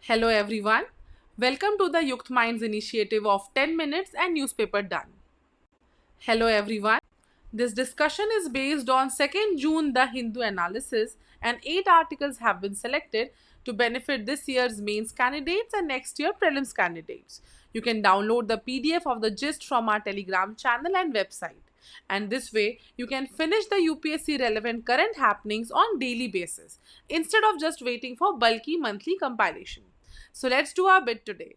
Hello everyone. Welcome to the YuktMind's initiative of 10 minutes and newspaper done. Hello everyone. This discussion is based on 2nd June The Hindu analysis and 8 articles have been selected to benefit this year's mains candidates and next year prelims candidates. You can download the PDF of the gist from our Telegram channel and website. And this way, you can finish the UPSC relevant current happenings on daily basis instead of just waiting for bulky monthly compilation. So let's do our bit today.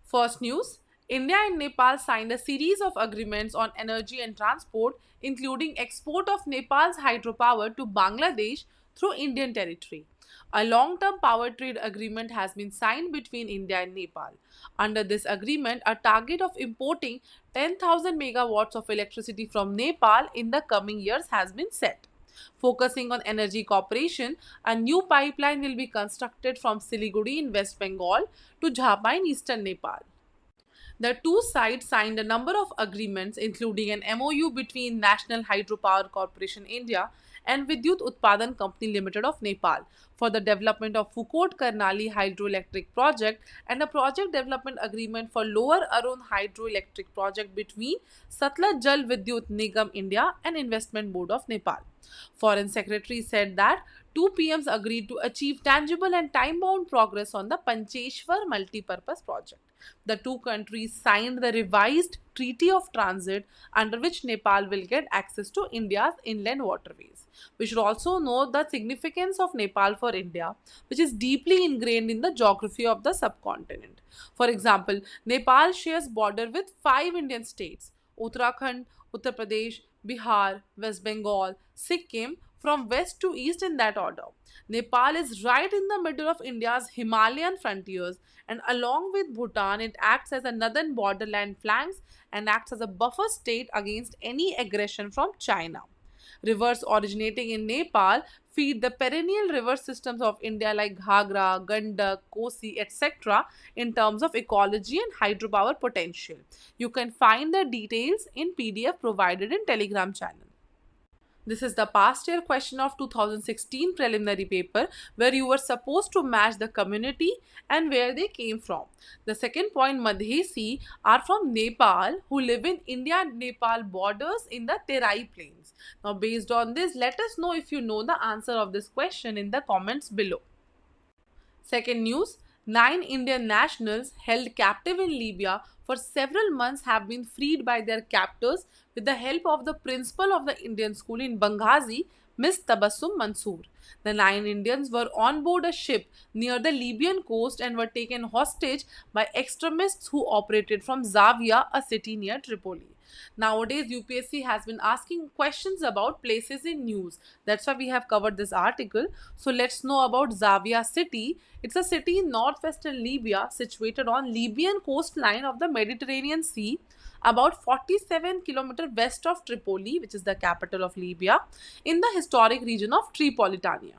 First news, India and Nepal signed a series of agreements on energy and transport, including export of Nepal's hydropower to Bangladesh through Indian territory. A long term power trade agreement has been signed between India and Nepal. Under this agreement, a target of importing 10,000 megawatts of electricity from Nepal in the coming years has been set. Focusing on energy cooperation, a new pipeline will be constructed from Siliguri in West Bengal to Jhapa in eastern Nepal. The two sides signed a number of agreements, including an MOU between National Hydropower Corporation India and Vidyut Utpadan Company Limited of Nepal for the development of Fukot Karnali hydroelectric project and a project development agreement for Lower Arun hydroelectric project between Satluj Jal Vidyut Nigam India and Investment Board of Nepal. Foreign Secretary said that two PMs agreed to achieve tangible and time-bound progress on the Pancheshwar multi-purpose project. The two countries signed the revised Treaty of Transit under which Nepal will get access to India's inland waterways. We should also know the significance of Nepal for India, which is deeply ingrained in the geography of the subcontinent. For example, Nepal shares border with five Indian states: Uttarakhand, Uttar Pradesh, Bihar, West Bengal, Sikkim, from west to east in that order. Nepal is right in the middle of India's Himalayan frontiers, and along with Bhutan, it acts as a northern borderland flanks and acts as a buffer state against any aggression from China. Rivers originating in Nepal feed the perennial river systems of India like Ghagra, Gandak, Kosi, etc. in terms of ecology and hydropower potential. You can find the details in PDF provided in Telegram channel. This is the past year question of 2016 preliminary paper where you were supposed to match the community and where they came from. The second point, Madhesi are from Nepal who live in India-Nepal borders in the Terai plains. Now based on this, let us know if you know the answer of this question in the comments below. Second news, 9 Indian nationals held captive in Libya for several months have been freed by their captors with the help of the principal of the Indian school in Benghazi, Miss Tabassum Mansoor. The 9 Indians were on board a ship near the Libyan coast and were taken hostage by extremists who operated from Zavia, a city near Tripoli. Nowadays, UPSC has been asking questions about places in news. That's why we have covered this article. So let's know about Zavia city. It's a city in northwestern Libya situated on Libyan coastline of the Mediterranean Sea, about 47 km west of Tripoli, which is the capital of Libya, in the historic region of Tripolitania.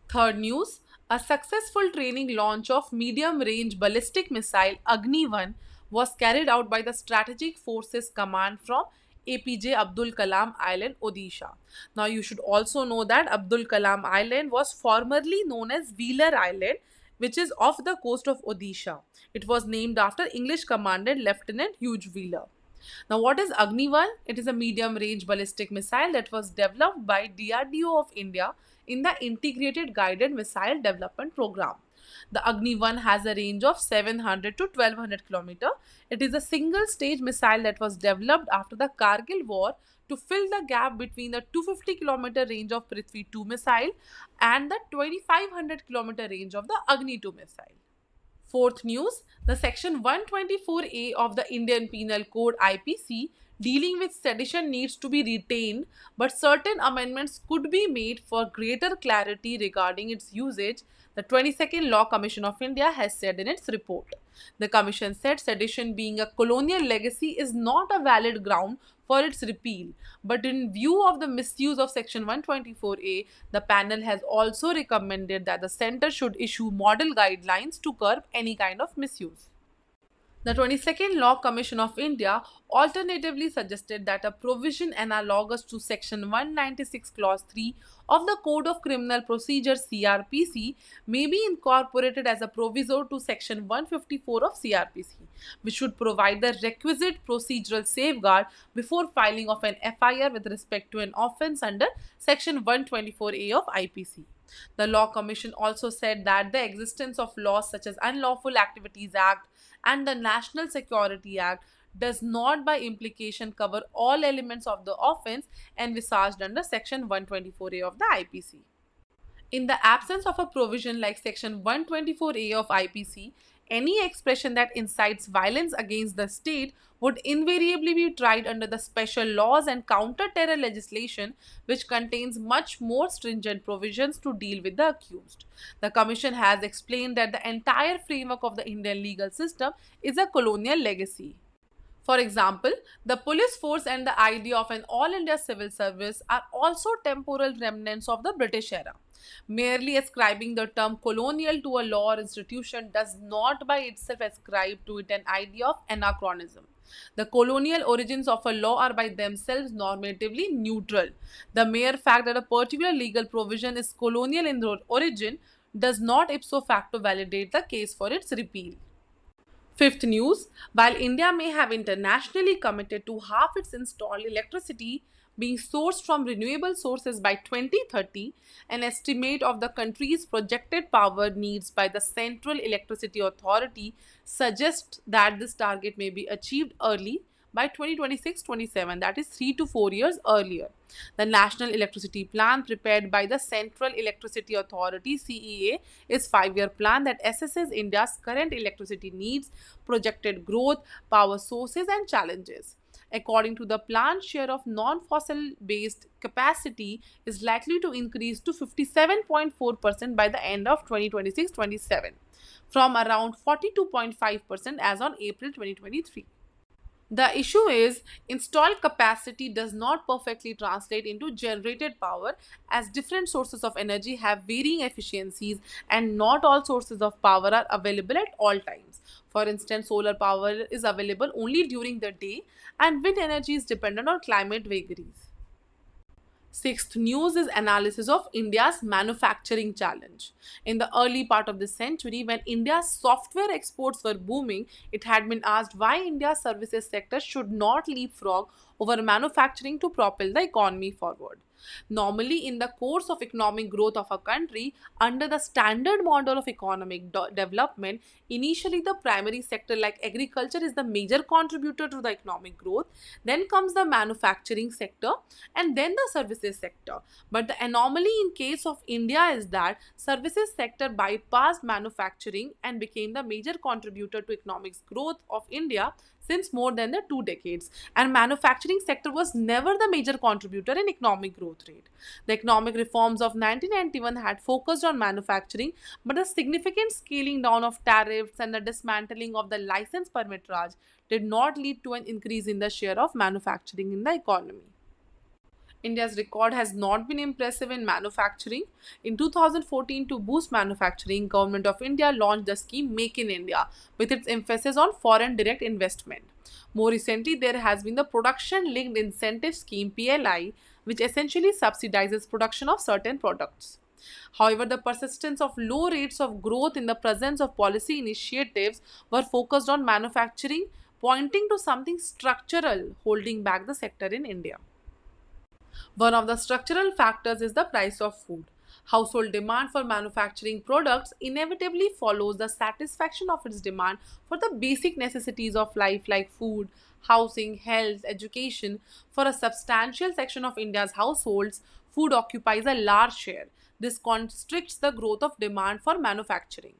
Third news, a successful training launch of medium-range ballistic missile Agni-1 was carried out by the Strategic Forces Command from APJ Abdul Kalam Island, Odisha. Now you should also know that Abdul Kalam Island was formerly known as Wheeler Island, which is off the coast of Odisha. It was named after English Commandant Lieutenant Hugh Wheeler. Now, what is Agni-1? It is a medium-range ballistic missile that was developed by DRDO of India in the Integrated Guided Missile Development Program. The Agni-1 has a range of 700 to 1200 km. It is a single-stage missile that was developed after the Kargil War to fill the gap between the 250 km range of Prithvi 2 missile and the 2500 km range of the Agni 2 missile. Fourth news, the section 124A of the Indian Penal Code IPC dealing with sedition needs to be retained, but certain amendments could be made for greater clarity regarding its usage, the 22nd Law Commission of India has said in its report. The commission said sedition being a colonial legacy is not a valid ground for its repeal, but in view of the misuse of section 124A, the panel has also recommended that the centre should issue model guidelines to curb any kind of misuse. The 22nd Law Commission of India alternatively suggested that a provision analogous to Section 196 Clause 3 of the Code of Criminal Procedure CRPC may be incorporated as a proviso to Section 154 of CRPC, which should provide the requisite procedural safeguard before filing of an FIR with respect to an offence under Section 124A of IPC. The Law Commission also said that the existence of laws such as Unlawful Activities Act and the National Security Act does not by implication cover all elements of the offence envisaged under Section 124A of the IPC. In the absence of a provision like Section 124A of IPC, any expression that incites violence against the state would invariably be tried under the special laws and counter-terror legislation, which contains much more stringent provisions to deal with the accused. The Commission has explained that the entire framework of the Indian legal system is a colonial legacy. For example, the police force and the idea of an all India civil service are also temporal remnants of the British era. Merely ascribing the term colonial to a law or institution does not by itself ascribe to it an idea of anachronism. The colonial origins of a law are by themselves normatively neutral. The mere fact that a particular legal provision is colonial in origin does not ipso facto validate the case for its repeal. Fifth news, while India may have internationally committed to half its installed electricity being sourced from renewable sources by 2030, an estimate of the country's projected power needs by the Central Electricity Authority suggests that this target may be achieved early by 2026-27, that is 3 to 4 years earlier. The National Electricity Plan prepared by the Central Electricity Authority CEA is a 5-year plan that assesses India's current electricity needs, projected growth, power sources and challenges. According to the plan, share of non-fossil based capacity is likely to increase to 57.4% by the end of 2026-27 from around 42.5% as on April 2023. The issue is installed capacity does not perfectly translate into generated power as different sources of energy have varying efficiencies and not all sources of power are available at all times. For instance, solar power is available only during the day and wind energy is dependent on climate vagaries. Sixth news is analysis of India's manufacturing challenge. In the early part of this century, when India's software exports were booming, it had been asked why India's services sector should not leapfrog over manufacturing to propel the economy forward. Normally, in the course of economic growth of a country, under the standard model of economic development, initially the primary sector like agriculture is the major contributor to the economic growth, then comes the manufacturing sector and then the services sector. But the anomaly in case of India is that services sector bypassed manufacturing and became the major contributor to economic growth of India since more than the 2 decades, and manufacturing sector was never the major contributor in economic growth rate. The economic reforms of 1991 had focused on manufacturing, but the significant scaling down of tariffs and the dismantling of the license permit Raj did not lead to an increase in the share of manufacturing in the economy. India's record has not been impressive in manufacturing. In 2014, to boost manufacturing, Government of India launched the scheme Make in India with its emphasis on foreign direct investment. More recently, there has been the Production Linked Incentive Scheme PLI, which essentially subsidizes production of certain products. However, the persistence of low rates of growth in the presence of policy initiatives were focused on manufacturing, pointing to something structural holding back the sector in India. One of the structural factors is the price of food. Household demand for manufacturing products inevitably follows the satisfaction of its demand for the basic necessities of life like food, housing, health, education. For a substantial section of India's households, food occupies a large share. This constricts the growth of demand for manufacturing.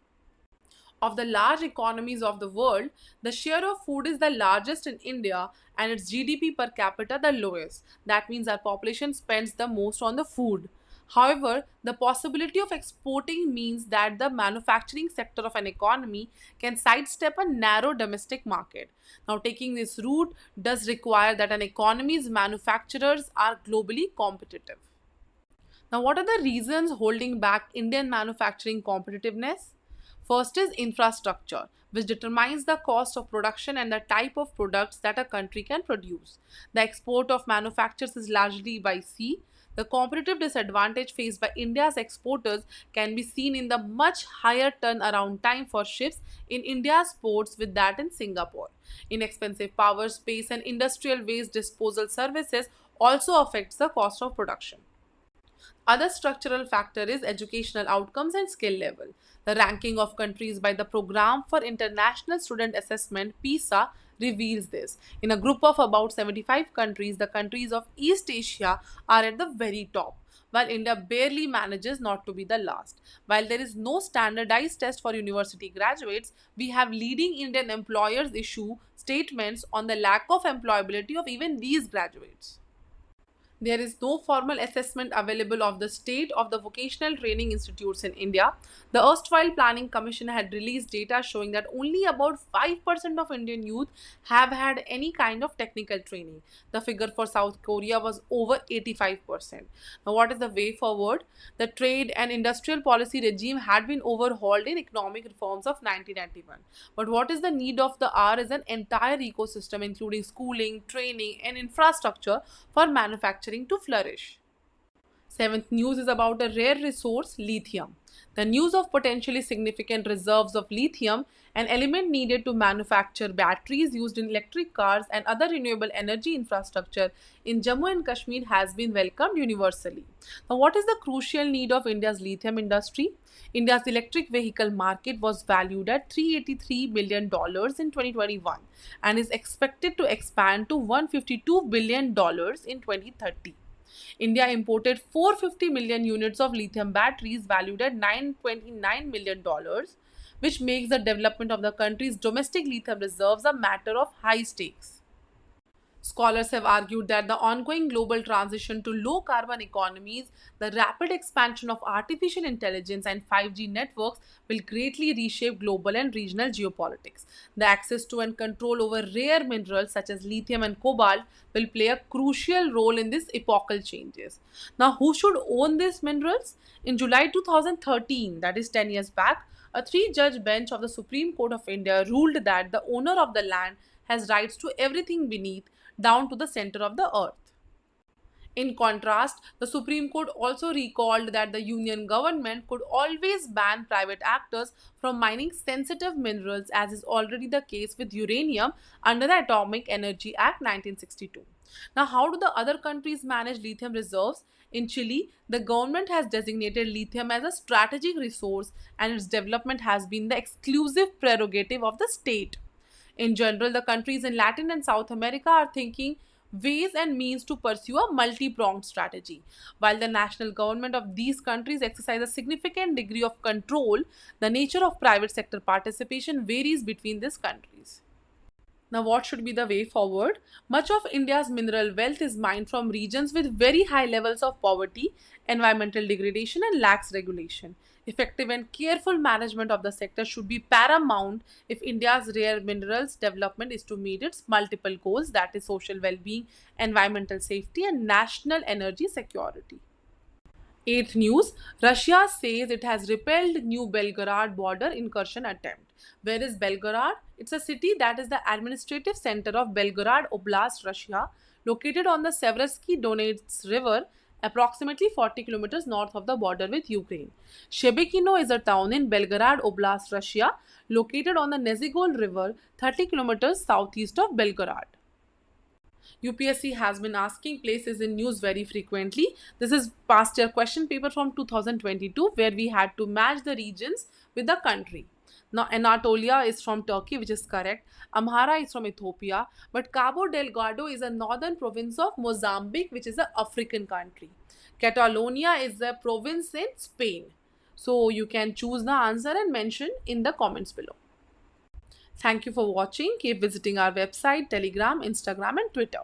Of the large economies of the world, the share of food is the largest in India and its GDP per capita the lowest. That means our population spends the most on the food. However, the possibility of exporting means that the manufacturing sector of an economy can sidestep a narrow domestic market. Now, taking this route does require that an economy's manufacturers are globally competitive. Now, what are the reasons holding back Indian manufacturing competitiveness? First is infrastructure, which determines the cost of production and the type of products that a country can produce. The export of manufactures is largely by sea. The competitive disadvantage faced by India's exporters can be seen in the much higher turnaround time for ships in India's ports with that in Singapore. Inexpensive power, space, and industrial waste disposal services also affects the cost of production. Other structural factor is educational outcomes and skill level. The ranking of countries by the Program for International Student Assessment PISA reveals this. In a group of about 75 countries, the countries of East Asia are at the very top, while India barely manages not to be the last. While there is no standardized test for university graduates, we have leading Indian employers issue statements on the lack of employability of even these graduates. There is no formal assessment available of the state of the vocational training institutes in India. The erstwhile Planning Commission had released data showing that only about 5% of Indian youth have had any kind of technical training. The figure for South Korea was over 85%. Now, what is the way forward? The trade and industrial policy regime had been overhauled in economic reforms of 1991. But what is the need of the hour is an entire ecosystem, including schooling, training, and infrastructure for manufacturing to flourish. Seventh news is about a rare resource, lithium. The news of potentially significant reserves of lithium, an element needed to manufacture batteries used in electric cars and other renewable energy infrastructure in Jammu and Kashmir, has been welcomed universally. Now, what is the crucial need of India's lithium industry? India's electric vehicle market was valued at $383 billion in 2021 and is expected to expand to $152 billion in 2030. India imported 450 million units of lithium batteries valued at $929 million, which makes the development of the country's domestic lithium reserves a matter of high stakes. Scholars have argued that the ongoing global transition to low carbon economies, the rapid expansion of artificial intelligence, and 5G networks will greatly reshape global and regional geopolitics. The access to and control over rare minerals such as lithium and cobalt will play a crucial role in these epochal changes. Now, who should own these minerals? In July 2013, that is 10 years back, a three-judge bench of the Supreme Court of India ruled that the owner of the land has rights to everything beneath, down to the center of the earth. In contrast, the Supreme Court also recalled that the Union government could always ban private actors from mining sensitive minerals, as is already the case with uranium under the Atomic Energy Act 1962. Now, how do the other countries manage lithium reserves? In Chile, the government has designated lithium as a strategic resource and its development has been the exclusive prerogative of the state. In general, the countries in Latin and South America are thinking ways and means to pursue a multi-pronged strategy. While the national government of these countries exercise a significant degree of control, the nature of private sector participation varies between these countries. Now, what should be the way forward? Much of India's mineral wealth is mined from regions with very high levels of poverty, environmental degradation, and lax regulation. Effective and careful management of the sector should be paramount if India's rare minerals development is to meet its multiple goals, that is, social well-being, environmental safety, and national energy security. Eighth news, Russia says it has repelled new Belgorod border incursion attempt. Where is Belgorod? It's a city that is the administrative center of Belgorod Oblast, Russia, located on the Seversky Donets River, approximately 40 kilometers north of the border with Ukraine. Shebekino is a town in Belgorod Oblast, Russia, located on the Nezhigol River, 30 kilometers southeast of Belgorod. UPSC has been asking places in news very frequently. This is past year question paper from 2022 where we had to match the regions with the country. Now, Anatolia is from Turkey, which is correct. Amhara is from Ethiopia. But Cabo Delgado is a northern province of Mozambique, which is an African country. Catalonia is a province in Spain. So, you can choose the answer and mention in the comments below. Thank you for watching. Keep visiting our website, Telegram, Instagram, and Twitter.